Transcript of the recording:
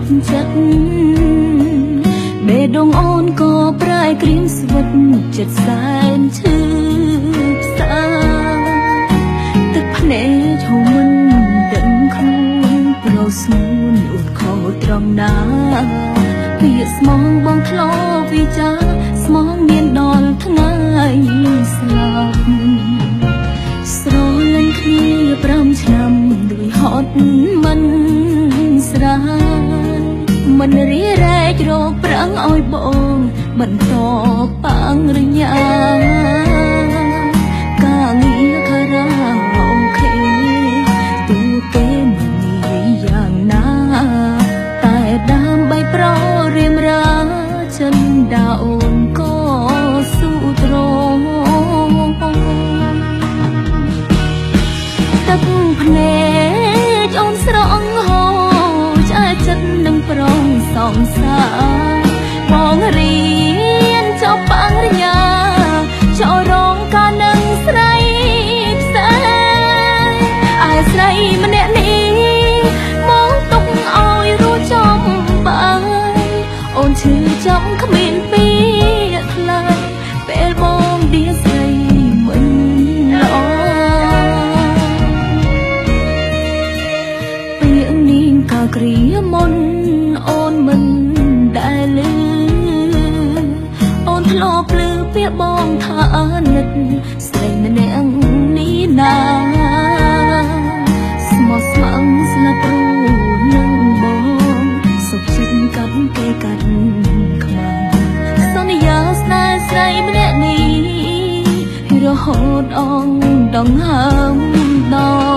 ចិត្តបេះដូងអូនក៏ប្រែក្រៀមស្វិតចិត្តសែនឈឺផ្សាទឹកភ្នែកហូរមិនដឹងខ្លួនប្រុសស្ងួនអូនខុសត្រង់ណាពាក្យស្មងបងធ្លាប់វិចារស្មងមានដល់ថ្ងៃស្លាប់ស្រលាញ់គ្នា5ឆ្នាំដោយហត់មិនស្រាយមិនរីរែករកប្រាំងឲ្យបងបន្តប៉ាំងរញ៉ាការងារខារ៉ាអូខេទូគេមិននិយាយយ៉ាងណាតែដើម្បីប្ររៀមរាចិនដាអូនក៏ស៊ូទ្រងទឹកភ្នែកអូនស្រង់ហូរឆ្អែតចិត្តនឹងប្រងសងសាបងរៀនចប់បាំងរញ្ញាចូលរងការនឹងស្រីផ្សេងឯស្រីម្នាក់នេះមកទុកឲ្យរួចចំបាយអូនឈឺចំគ្មានពីថ្លៃពេលបងឌីស្រីមិនល្អពេលនាងកាគ្រាមុនអូនមិនដែលលឺអូនធ្លាប់ឮពាក្យបងថានិតស្រីម្នាក់នេះណាស្មោះស្ម័គ្រស្លាប់ព្រួនឹងបងសុខចិត្តកាត់គេកាត់ខ្មាំងសន្យាស្នេហ៍ស្រីម្នាក់នេះរហូតអងដង្ហើមដល់